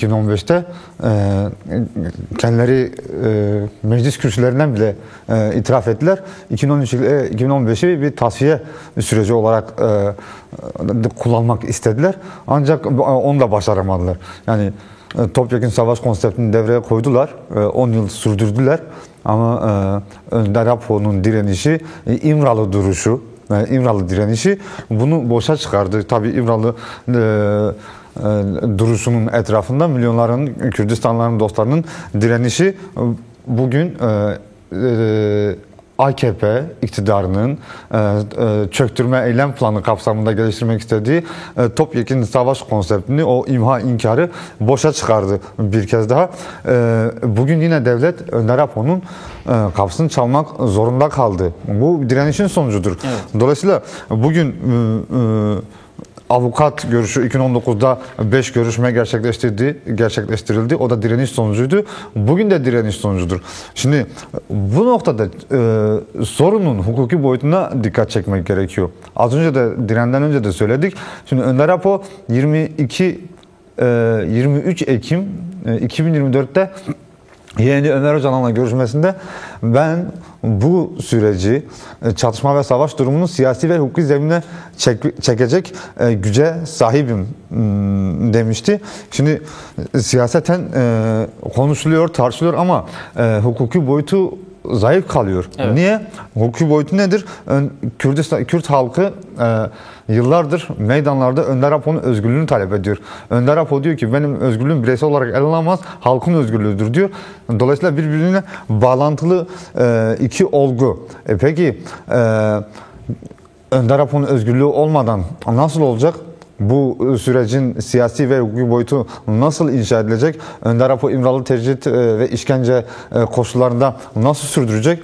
2015'te kendileri meclis kürsülerinden bile itiraf ettiler. 2013 ile 2015'i bir tasfiye süreci olarak kullanmak istediler. Ancak onu da başaramadılar. Yani topyekun savaş konseptini devreye koydular. 10 yıl sürdürdüler. Ama Önder Apo'nun direnişi, İmralı duruşu, İmralı direnişi bunu boşa çıkardı. Tabii İmralı duruşunun etrafında milyonların, Kürdistanların dostlarının direnişi bugün AKP iktidarının çöktürme eylem planı kapsamında geliştirmek istediği topyekun savaş konseptini, o imha inkarı boşa çıkardı bir kez daha. Bugün yine devlet Önder Apo'nun kapısını çalmak zorunda kaldı. Bu direnişin sonucudur. Evet. Dolayısıyla bugün avukat görüşü 2019'da 5 görüşme gerçekleştirildi. O da direniş sonucuydu. Bugün de direniş sonucudur. Şimdi bu noktada sorunun hukuki boyutuna dikkat çekmek gerekiyor. Az önce de direnden önce de söyledik. Şimdi Önder Apo 23 Ekim 2024'te yeğeni Ömer Öcalan'la görüşmesinde ben bu süreci çatışma ve savaş durumunu siyasi ve hukuki zemine çekecek güce sahibim demişti. Şimdi siyaseten konuşuluyor, tartışılıyor ama hukuki boyutu zayıf kalıyor. Evet. Niye? Hukuki boyutu nedir? Kürt halkı yıllardır meydanlarda Önder Apo'nun özgürlüğünü talep ediyor. Önder Apo diyor ki benim özgürlüğüm bireysel olarak ele alamaz, halkın özgürlüğüdür diyor. Dolayısıyla birbirine bağlantılı iki olgu. Peki Önder Apo'nun özgürlüğü olmadan nasıl olacak? Bu sürecin siyasi ve hukuki boyutu nasıl inşa edilecek? Önder Apo İmralı tecrit ve işkence koşullarında nasıl sürdürecek?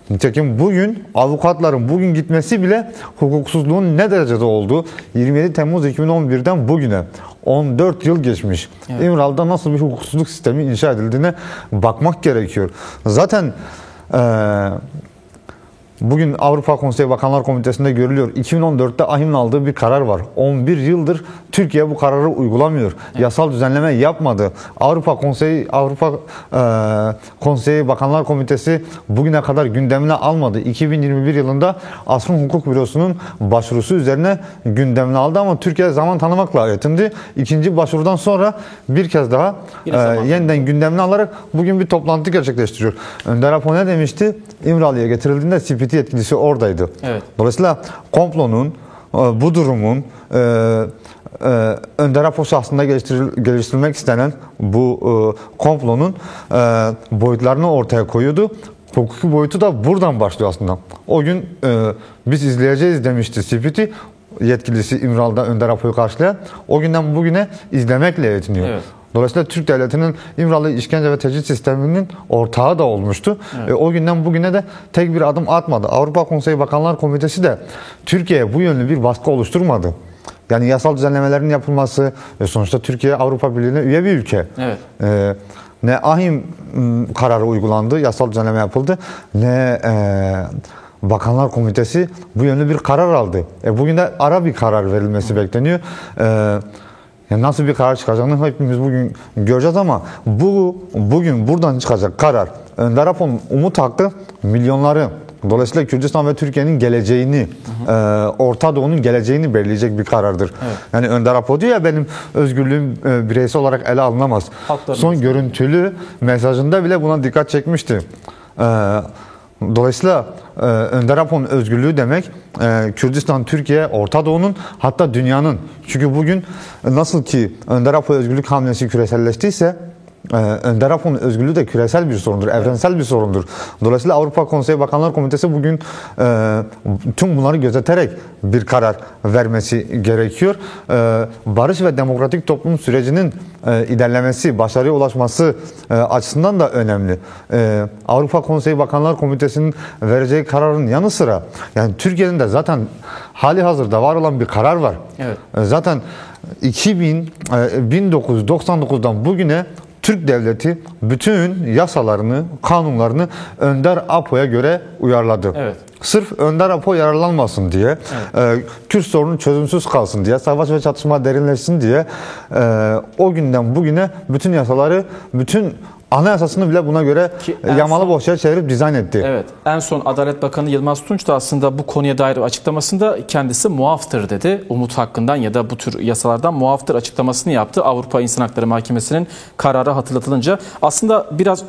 Nitekim bugün avukatların bugün gitmesi bile hukuksuzluğun ne derecede olduğu 27 Temmuz 2011'den bugüne 14 yıl geçmiş. Evet. İmralı'da nasıl bir hukuksuzluk sistemi inşa edildiğine bakmak gerekiyor. Zaten bugün Avrupa Konseyi Bakanlar Komitesi'nde görülüyor. 2014'te AİHM'in aldığı bir karar var. 11 yıldır Türkiye bu kararı uygulamıyor. Evet. Yasal düzenleme yapmadı. Avrupa Konseyi Bakanlar Komitesi bugüne kadar gündemine almadı. 2021 yılında Asrın Hukuk Bürosu'nun başvurusu üzerine gündemine aldı ama Türkiye zaman tanımakla yetindi. İkinci başvurudan sonra bir kez daha yeniden gündemine alarak bugün bir toplantı gerçekleştiriyor. Önder Apo ne demişti? İmralı'ya getirildiğinde CPT yetkilisi oradaydı. Evet. Dolayısıyla komplonun, bu durumun Önder Apo şahsında geliştirilmek istenen bu komplonun boyutlarını ortaya koyuyordu. Hukuki boyutu da buradan başlıyor aslında. O gün biz izleyeceğiz demişti CPT yetkilisi İmralı'da Önder Apo'yu karşılayan. O günden bugüne izlemekle yetiniyor. Evet. Dolayısıyla Türk Devleti'nin İmralı işkence ve tecrit sisteminin ortağı da olmuştu. Evet. O günden bugüne de tek bir adım atmadı. Avrupa Konseyi Bakanlar Komitesi de Türkiye'ye bu yönlü bir baskı oluşturmadı. Yani yasal düzenlemelerin yapılması, sonuçta Türkiye Avrupa Birliği'ne üye bir ülke. Evet. Ne AİHM kararı uygulandı, yasal düzenleme yapıldı, ne Bakanlar Komitesi bu yönlü bir karar aldı. Bugün de ara bir karar verilmesi bekleniyor. Yani nasıl bir karar çıkacağını hepimiz bugün göreceğiz ama bugün buradan çıkacak karar Önder Apo'nun umut hakkı milyonları. Dolayısıyla Kürdistan ve Türkiye'nin geleceğini, Orta Doğu'nun geleceğini belirleyecek bir karardır. Evet. Yani Önder Apo diyor ya benim özgürlüğüm bireysel olarak ele alınamaz. Son görüntülü mesajında bile buna dikkat çekmişti. Dolayısıyla Önder Apo'nun özgürlüğü demek Kürdistan, Türkiye, Orta Doğu'nun hatta dünyanın. Çünkü bugün nasıl ki Önder Apo özgürlük hamlesi küreselleştiyse Önder Apo'nun özgürlüğü de küresel bir sorundur, evrensel bir sorundur. Dolayısıyla Avrupa Konseyi Bakanlar Komitesi bugün tüm bunları gözeterek bir karar vermesi gerekiyor. Barış ve demokratik toplum sürecinin ilerlemesi, başarıya ulaşması açısından da önemli. Avrupa Konseyi Bakanlar Komitesi'nin vereceği kararın yanı sıra yani Türkiye'nin de zaten hali hazırda var olan bir karar var. Evet. Zaten 1999'dan bugüne Türk devleti bütün yasalarını, kanunlarını Önder Apo'ya göre uyarladı. Evet. Sırf Önder Apo yararlanmasın diye, Kürt sorunu çözümsüz kalsın diye, savaş ve çatışma derinleşsin diye o günden bugüne bütün yasaları, bütün anayasasını bile buna göre yamalı bohçaya çevirip dizayn etti. Evet. En son Adalet Bakanı Yılmaz Tunç da aslında bu konuya dair açıklamasında kendisi muaftır dedi. Umut hakkından ya da bu tür yasalardan muaftır açıklamasını yaptı. Avrupa İnsan Hakları Mahkemesi'nin kararı hatırlatılınca aslında biraz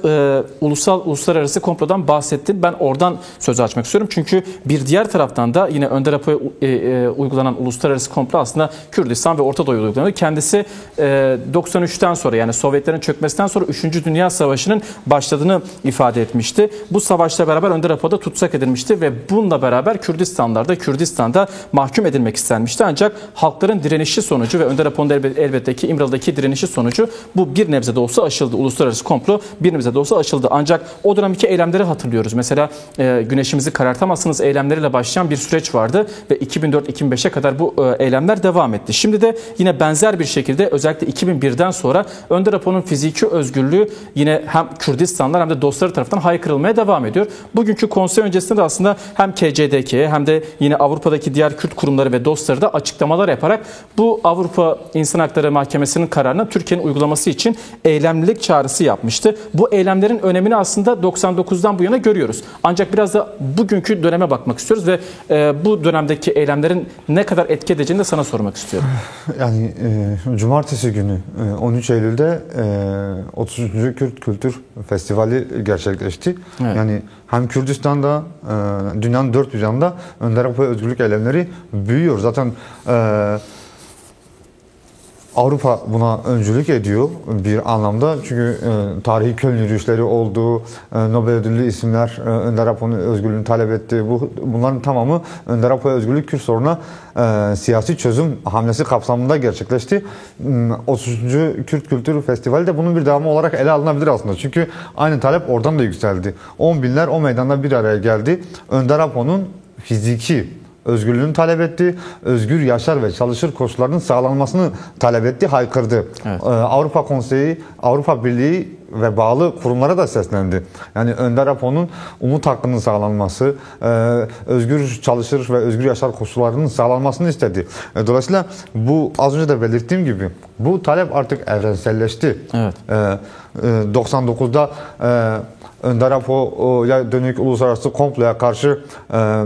uluslararası komplodan bahsettin. Ben oradan söz açmak istiyorum. Çünkü bir diğer taraftan da yine Önder Apo'ya uygulanan uluslararası komplo aslında Kürdistan ve Orta Doğu'ya uygulanıyor. Kendisi 93'ten sonra, yani Sovyetlerin çökmesinden sonra 3. Dünya Savaşı'nın başladığını ifade etmişti. Bu savaşla beraber Önder Apo'da tutsak edilmişti ve bununla beraber Kürdistan'da mahkum edilmek istenmişti. Ancak halkların direnişi sonucu ve Önder Apo'nun elbette ki İmralı'daki direnişi sonucu bu bir nebze de olsa aşıldı. Uluslararası komplo bir nebze de olsa aşıldı. Ancak o dönemki eylemleri hatırlıyoruz. Mesela güneşimizi karartamazsınız eylemleriyle başlayan bir süreç vardı ve 2004-2005'e kadar bu eylemler devam etti. Şimdi de yine benzer bir şekilde özellikle 2001'den sonra Önder Apo'nun fiziki özgürlüğü yine hem Kürdistanlar hem de dostları tarafından haykırılmaya devam ediyor. Bugünkü konsey öncesinde de aslında hem KCDK'ye hem de yine Avrupa'daki diğer Kürt kurumları ve dostları da açıklamalar yaparak bu Avrupa İnsan Hakları Mahkemesi'nin kararını Türkiye'nin uygulaması için eylemlilik çağrısı yapmıştı. Bu eylemlerin önemini aslında 99'dan bu yana görüyoruz. Ancak biraz da bugünkü döneme bakmak istiyoruz ve bu dönemdeki eylemlerin ne kadar etki edeceğini de sana sormak istiyorum. Yani cumartesi günü 13 Eylül'de 33. Kürt Kültür Festivali gerçekleşti. Evet. Yani hem Kürdistan'da, dünyanın dört bir yanında Önder Apo'ya özgürlük eylemleri büyüyor. Zaten Avrupa buna öncülük ediyor bir anlamda. Çünkü tarihi Köln yürüyüşleri oldu, Nobel ödüllü isimler Önder Apo'nun özgürlüğünü talep etti. Bunların tamamı Önder Apo'ya özgürlük, Kürt sorununa siyasi çözüm hamlesi kapsamında gerçekleşti. 33. Kürt Kültür Festivali de bunun bir devamı olarak ele alınabilir aslında. Çünkü aynı talep oradan da yükseldi. 10 binler o meydanda bir araya geldi. Önder Apo'nun fiziki özgürlüğünü talep etti. Özgür yaşar ve çalışır koşullarının sağlanmasını talep etti, haykırdı. Evet. Avrupa Konseyi, Avrupa Birliği ve bağlı kurumlara da seslendi. Yani Önder Apo'nun umut hakkının sağlanması, özgür çalışır ve özgür yaşar koşullarının sağlanmasını istedi. Dolayısıyla bu az önce de belirttiğim gibi bu talep artık evrenselleşti. Evet. 99'da Önder Apo'ya dönük uluslararası komploya karşı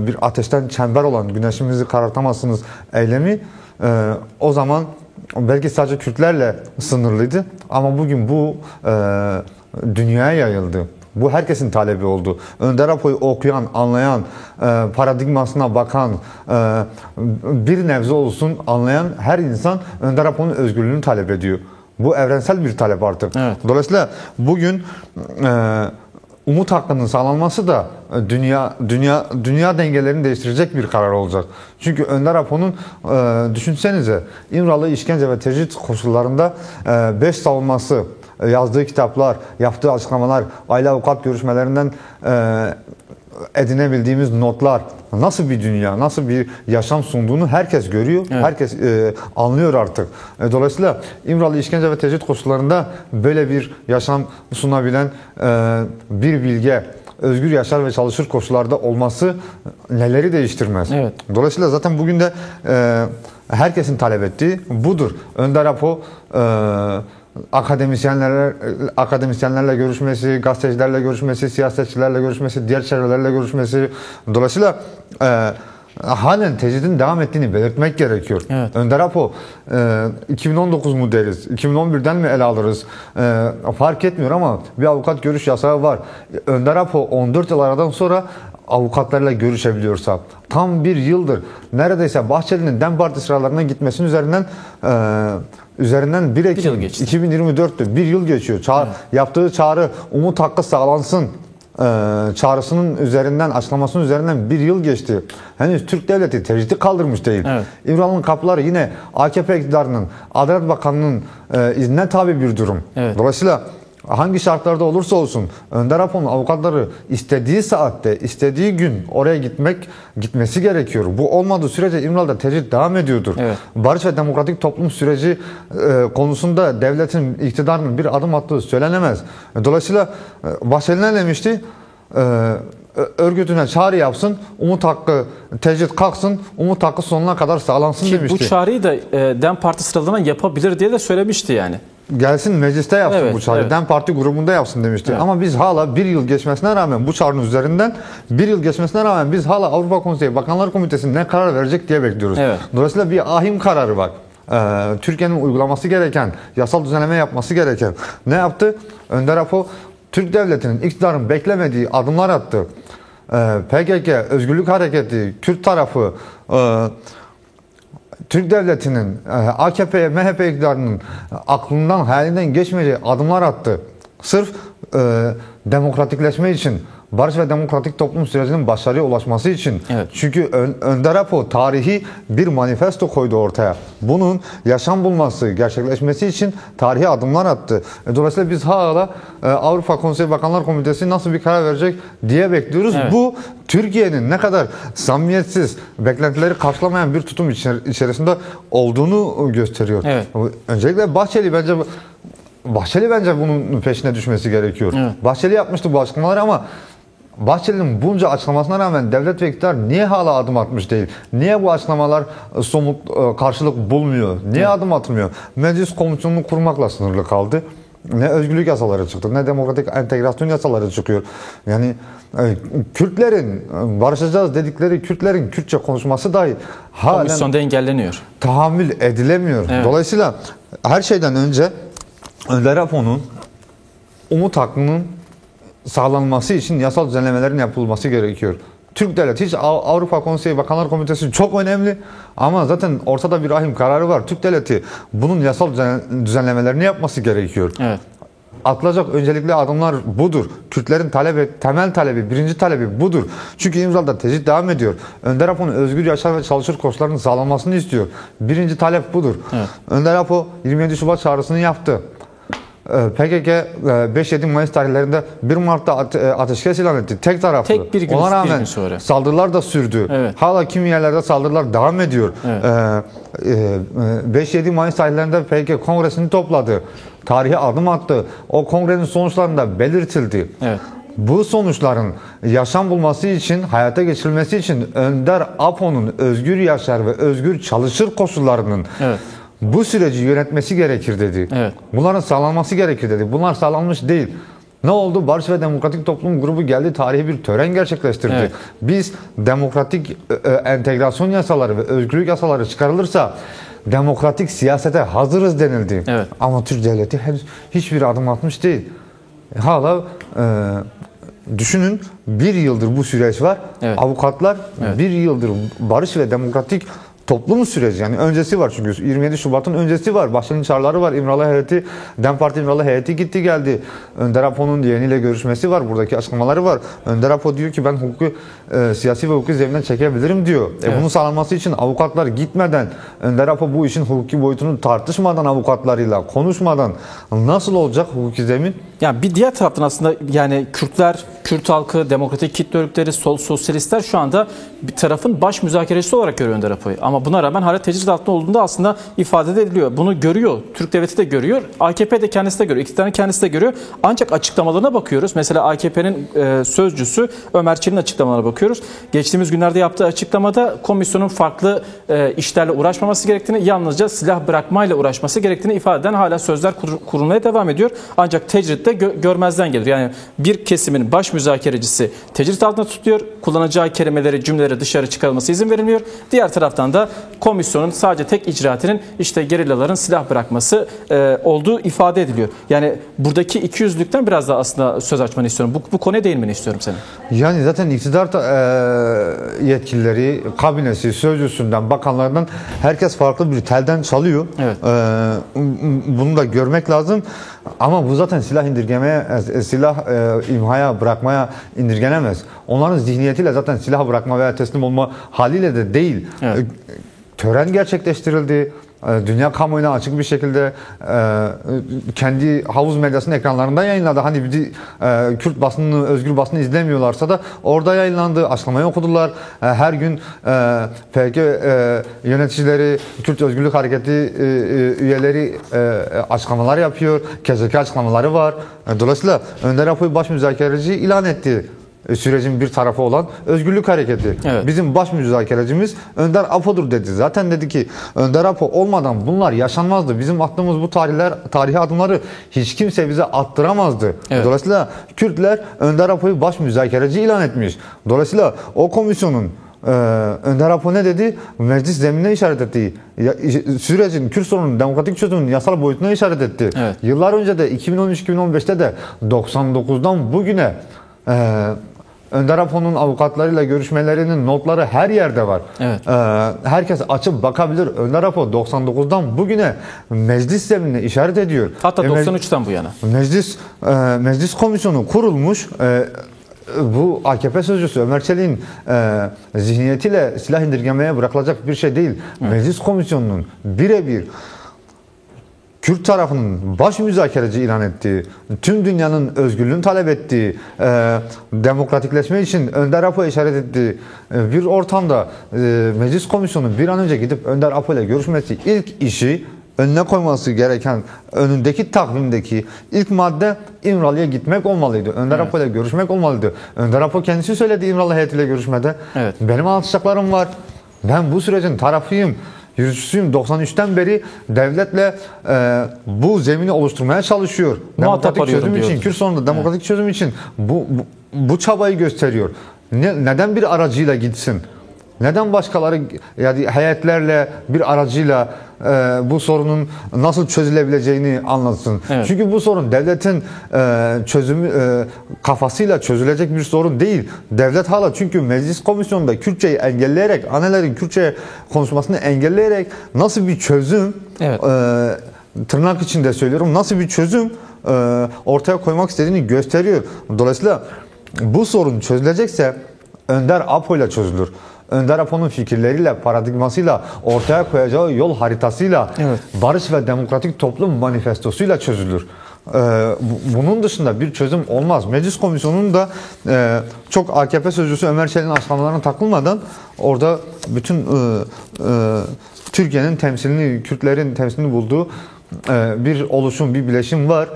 bir ateşten çember olan güneşimizi karartamazsınız eylemi o zaman belki sadece Kürtlerle sınırlıydı ama bugün bu dünyaya yayıldı. Bu herkesin talebi oldu. Önder Apo'yu okuyan, anlayan, paradigmasına bakan, bir nebze olsun anlayan her insan Önder Apo'nun özgürlüğünü talep ediyor. Bu evrensel bir talep artık. Evet. Dolayısıyla bugün umut hakkının sağlanması da dünya dengelerini değiştirecek bir karar olacak. Çünkü Önder Apo'nun düşünsenize İmralı işkence ve tecrit koşullarında 5 savunması, yazdığı kitaplar, yaptığı açıklamalar, aile avukat görüşmelerinden edinebildiğimiz notlar, nasıl bir dünya, nasıl bir yaşam sunduğunu herkes görüyor, evet. Herkes anlıyor artık. Dolayısıyla İmralı işkence ve tecrit koşullarında böyle bir yaşam sunabilen bir bilge, özgür yaşar ve çalışır koşullarda olması neleri değiştirmez. Evet. Dolayısıyla zaten bugün de herkesin talep ettiği budur. Önder Apo akademisyenlerle görüşmesi, gazetecilerle görüşmesi, siyasetçilerle görüşmesi, diğer çevrelerle görüşmesi. Dolayısıyla halen tecridin devam ettiğini belirtmek gerekiyor. Evet. Önder Apo 2019 mu deriz, 2011'den mi ele alırız fark etmiyor ama bir avukat görüş yasağı var. Önder Apo 14 yıl aradan sonra avukatlarla görüşebiliyorsa tam bir yıldır neredeyse Bahçeli'nin DEM Parti sıralarına gitmesinin üzerinden 1 Ekim 2024'tü. Bir yıl geçiyor. Evet. Yaptığı çağrı umut hakkı sağlansın çağrısının üzerinden, açıklamasının üzerinden bir yıl geçti. Henüz Türk Devleti tecridi kaldırmış değil. Evet. İmralı'nın kapıları yine AKP iktidarının, Adalet Bakanı'nın iznine tabi bir durum. Evet. Dolayısıyla hangi şartlarda olursa olsun Önder Apo'nun avukatları istediği saatte, istediği gün oraya gitmesi gerekiyor. Bu olmadığı sürece İmralı'da tecrit devam ediyordur. Evet. Barış ve demokratik toplum süreci konusunda devletin, iktidarının bir adım attığı söylenemez. Dolayısıyla Bahçeli ne demişti? Örgütüne çağrı yapsın, umut hakkı tecrit kalksın, umut hakkı sonuna kadar sağlansın Ki demişti. bu çağrıyı da DEM Parti sıralanan yapabilir diye de söylemişti yani. Gelsin mecliste yapsın Evet, bu çağrıyı. evet. DEM Parti grubunda yapsın demişti. Evet. Ama biz hala bir yıl geçmesine rağmen bu çağrının üzerinden bir yıl geçmesine rağmen biz hala Avrupa Konseyi Bakanlar Komitesi ne karar verecek diye bekliyoruz. Evet. Dolayısıyla bir ahim kararı bak. Türkiye'nin uygulaması gereken, yasal düzenleme yapması gereken ne yaptı? Önder Apo Türk Devleti'nin, iktidarın beklemediği adımlar attı. PKK, Özgürlük Hareketi, Kürt tarafı, Türk Devleti'nin, AKP, MHP iktidarının aklından, hayalinden geçmeyeceği adımlar attı. Sırf demokratikleşme için, barış ve demokratik toplum sürecinin başarıya ulaşması için. Evet. Çünkü Önder Apo tarihi bir manifesto koydu ortaya. Bunun yaşam bulması, gerçekleşmesi için tarihi adımlar attı. Dolayısıyla biz hala Avrupa Konseyi Bakanlar Komitesi nasıl bir karar verecek diye bekliyoruz. Evet. Bu Türkiye'nin ne kadar samimiyetsiz, beklentileri karşılamayan bir tutum içerisinde olduğunu gösteriyor. Evet. Öncelikle Bahçeli bence bunun peşine düşmesi gerekiyor. Evet. Bahçeli yapmıştı bu açıklamaları ama Bahçeli'nin bunca açıklamasına rağmen devlet ve iktidar niye hala adım atmış değil? Niye bu açıklamalar somut karşılık bulmuyor? Niye adım atmıyor? Meclis komisyonunu kurmakla sınırlı kaldı. Ne özgürlük yasaları çıktı, ne demokratik entegrasyon yasaları çıkıyor. Yani Kürtlerin, barışacağız dedikleri Kürtlerin Kürtçe konuşması dahi halen Komisyonda engelleniyor. tahammül edilemiyor. Evet. Dolayısıyla her şeyden önce Önder Apo'nun umut hakkının sağlanması için yasal düzenlemelerin yapılması gerekiyor. Türk Devleti, hiç Avrupa Konseyi Bakanlar Komitesi çok önemli ama zaten ortada bir ahim kararı var. Türk Devleti bunun yasal düzenlemelerini yapması gerekiyor. Evet. Atılacak öncelikli adımlar budur. Kürtlerin temel talebi, birinci talebi budur. Çünkü İmralı'da tecrit devam ediyor. Önder Apo'nun özgür yaşar ve çalışır koşullarının sağlanmasını istiyor. Birinci talep budur. Evet. Önder Apo 27 Şubat çağrısını yaptı. PKK 5-7 Mayıs tarihlerinde 1 Mart'ta ateşkes ilan etti. Tek taraflı. Tek bir gün, Ona rağmen bir gün sonra. saldırılar da sürdü. Evet. Hala kimi yerlerde saldırılar devam ediyor. Evet. 5-7 Mayıs tarihlerinde PKK kongresini topladı. Tarihe adım attı. O kongrenin sonuçlarında belirtildi. Evet. Bu sonuçların yaşam bulması için, hayata geçirilmesi için Önder Apo'nun özgür yaşar ve özgür çalışır koşullarının Evet. bu süreci yönetmesi gerekir dedi. Evet. Bunların sağlanması gerekir dedi. Bunlar sağlanmış değil. Ne oldu? Barış ve Demokratik Toplum grubu geldi, tarihi bir tören gerçekleştirdi. Evet. Biz demokratik entegrasyon yasaları ve özgürlük yasaları çıkarılırsa demokratik siyasete hazırız denildi. Evet. Ama Türk Devleti henüz hiçbir adım atmış değil. Hala düşünün, bir yıldır bu süreç var. Evet. Avukatlar Evet. bir yıldır barış ve demokratik toplum süreci, yani öncesi var çünkü 27 Şubat'ın öncesi var. Bahçeli'nin çağrıları var. İmralı heyeti, DEM Parti İmralı heyeti gitti geldi. Önder Apo'nun yeğeniyle görüşmesi var. Buradaki açıklamaları var. Önder Apo diyor ki ben hukuku, siyasi ve hukuki zeminden çekebilirim diyor. Evet. Bunun sağlanması için avukatlar gitmeden, Önder Apo bu işin hukuki boyutunu tartışmadan, avukatlarıyla konuşmadan nasıl olacak hukuki zemin? Yani bir diğer taraftan aslında yani Kürtler, Kürt halkı, demokratik kitle örgütleri, sol sosyalistler şu anda bir tarafın baş müzakerecisi olarak görüyor Önder Apo'yu. Ama buna rağmen hala tecrit altında olduğunda aslında ifade ediliyor. Bunu görüyor. Türk Devleti de görüyor. AKP de kendisi de görüyor. İktidarın kendisi de görüyor. Ancak açıklamalarına bakıyoruz. Mesela AKP'nin sözcüsü Ömer Çelik'in açıklamalarına bakıyoruz. Geçtiğimiz günlerde yaptığı açıklamada komisyonun farklı işlerle uğraşmaması gerektiğini, yalnızca silah bırakmayla uğraşması gerektiğini ifade eden hala sözler kurulmaya devam ediyor. Ancak tecritte görmezden gelir. Yani bir kesimin baş müzakerecisi tecrit altında tutuyor. Kullanacağı kelimeleri, cümleleri dışarı çıkarılması izin verilmiyor. Diğer taraftan da komisyonun sadece tek icraatinin işte gerillaların silah bırakması olduğu ifade ediliyor. Yani buradaki ikiyüzlülükten biraz daha aslında söz açmanı istiyorum. Bu konuya değinmeni istiyorum senin. Yani zaten iktidar yetkilileri, kabinesi, sözcüsünden, bakanlardan herkes farklı bir telden çalıyor. Evet. Bunu da görmek lazım. Ama bu zaten silah imhaya bırakmaya indirgenemez. Onların zihniyetiyle zaten silah bırakma veya teslim olma haliyle de değil. Evet. Tören gerçekleştirildi. dünya kamuoyuna açık bir şekilde kendi havuz medyasının ekranlarında yayınladı. Hani Kürt basını, özgür basını izlemiyorlarsa da orada yayınlandı. Açıklamayı okudular. Her gün PKK yöneticileri, Kürt Özgürlük Hareketi üyeleri açıklamalar yapıyor. KCK açıklamaları var. Dolayısıyla Önder Apo'yu baş müzakereci ilan etti. Sürecin bir tarafı olan Özgürlük Hareketi. Evet. Bizim baş müzakerecimiz Önder Apo'dur dedi. Zaten dedi ki Önder Apo olmadan bunlar yaşanmazdı. Bizim attığımız bu tarihi adımları hiç kimse bize attıramazdı. Evet. Dolayısıyla Kürtler Önder Apo'yu baş müzakereci ilan etmiş. Dolayısıyla o komisyonun Önder Apo ne dedi? Meclis zeminine işaret etti. Sürecin, Kürt sorununun demokratik çözümünün yasal boyutuna işaret etti. Evet. Yıllar önce de 2013-2015'te de 99'dan bugüne Önder Apo'nun avukatlarıyla görüşmelerinin notları her yerde var. Evet. Herkes açıp bakabilir. Önder Apo 99'dan bugüne meclis zeminine işaret ediyor. Hatta 93'ten bu yana. Meclis komisyonu kurulmuş. Bu AKP sözcüsü Ömer Çelik'in zihniyetiyle silah indirgemeye bırakılacak bir şey değil. Evet. Meclis komisyonunun birebir Kürt tarafının baş müzakereci ilan ettiği, tüm dünyanın özgürlüğünü talep ettiği, demokratikleşme için Önder Apo'ya işaret ettiği bir ortamda meclis komisyonu bir an önce gidip Önder Apo ile görüşmesi, ilk işi önüne koyması gereken, önündeki takvimdeki ilk madde İmralı'ya gitmek olmalıydı. Önder Apo ile görüşmek olmalıydı. Önder Apo kendisi söyledi İmralı heyetiyle görüşmede. Evet. Benim anlatacaklarım var. Ben bu sürecin tarafıyım. Yürütücüsüyüm. 93'ten beri devletle bu zemini oluşturmaya çalışıyor. Demokratik çözüm için, Kürt sorununda demokratik çözüm için bu çabayı gösteriyor. Neden bir aracıyla gitsin? Neden başkaları, yani heyetlerle bir aracıyla bu sorunun nasıl çözülebileceğini anlatsın? Evet. Çünkü bu sorun devletin çözümü kafasıyla çözülecek bir sorun değil. Devlet hala çünkü meclis komisyonunda Kürtçeyi engelleyerek, annelerin Kürtçe konuşmasını engelleyerek nasıl bir çözüm, evet, tırnak içinde söylüyorum, nasıl bir çözüm ortaya koymak istediğini gösteriyor. Dolayısıyla bu sorun çözülecekse Önder Apo ile çözülür. Önder Apo'nun fikirleriyle, paradigmasıyla, ortaya koyacağı yol haritasıyla, evet, barış ve demokratik toplum manifestosuyla çözülür. Bunun dışında bir çözüm olmaz. Meclis komisyonunun da çok AKP sözcüsü Ömer Çelik'in açıklamalarına takılmadan orada bütün Türkiye'nin temsilini, Kürtlerin temsilini bulduğu bir oluşum, bir bileşim var.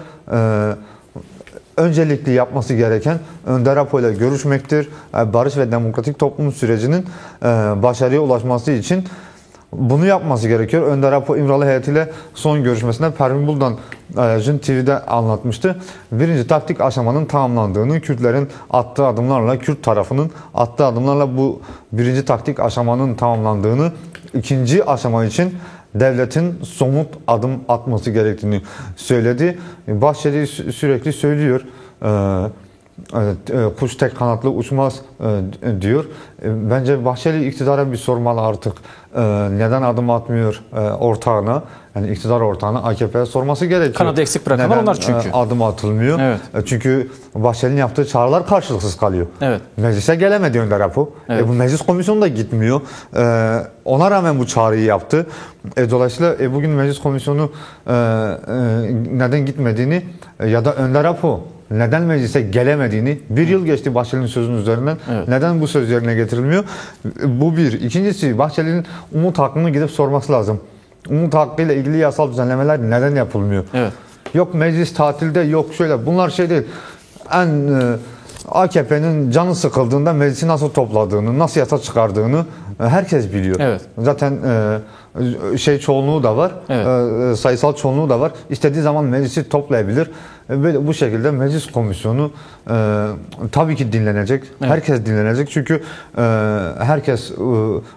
Öncelikli yapması gereken Önder Apo ile görüşmektir. Barış ve demokratik toplum sürecinin başarıya ulaşması için bunu yapması gerekiyor. Önder Apo İmralı heyetiyle son görüşmesinde Pervin Buldan Jün TV'de anlatmıştı. Birinci taktik aşamanın tamamlandığını, Kürtlerin attığı adımlarla, Kürt tarafının attığı adımlarla bu birinci taktik aşamanın tamamlandığını, ikinci aşama için devletin somut adım atması gerektiğini söyledi. Bahçeli sürekli söylüyor. Kuş tek kanatlı uçmaz diyor. Bence Bahçeli iktidara bir sormalı artık. Neden adım atmıyor ortağına? Yani iktidar ortağına, AKP'ye sorması gerekiyor. Kanadı eksik bırakanlar onlar çünkü. Adım atılmıyor. Evet. Çünkü Bahçeli'nin yaptığı çağrılar karşılıksız kalıyor. Evet. Meclise gelemedi Önder Apo. Evet. Bu meclis komisyonu da gitmiyor. Ona rağmen bu çağrıyı yaptı. Dolayısıyla bugün meclis komisyonu neden gitmediğini ya da Önder Apo neden meclise gelemediğini, bir yıl geçti Bahçeli'nin sözünün üzerinden. Evet. Neden bu söz yerine getirilmiyor? Bu bir. İkincisi, Bahçeli'nin Umut Hakkı'nı gidip sorması lazım. Umut Hakkı ile ilgili yasal düzenlemeler neden yapılmıyor? Evet. Yok meclis tatilde, yok şöyle. Bunlar şey değil. AKP'nin canı sıkıldığında meclisi nasıl topladığını, nasıl yasa çıkardığını herkes biliyor. Evet. Zaten çoğunluğu da var. Evet. Sayısal çoğunluğu da var. İstediği zaman meclisi toplayabilir. Böyle bu şekilde meclis komisyonu tabii ki dinlenecek. Evet. Herkes dinlenecek. Çünkü herkes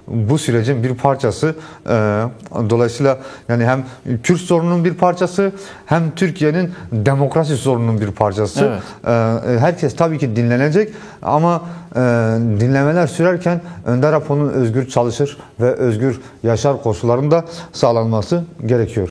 bu sürecin bir parçası. Dolayısıyla yani hem Kürt sorununun bir parçası, hem Türkiye'nin demokrasi sorununun bir parçası. Evet. Herkes tabii ki dinlenecek ama dinlemeler sürerken Önder Apo'nun özgür çalışır ve özgür yaşar koşullarında sağlanması gerekiyor.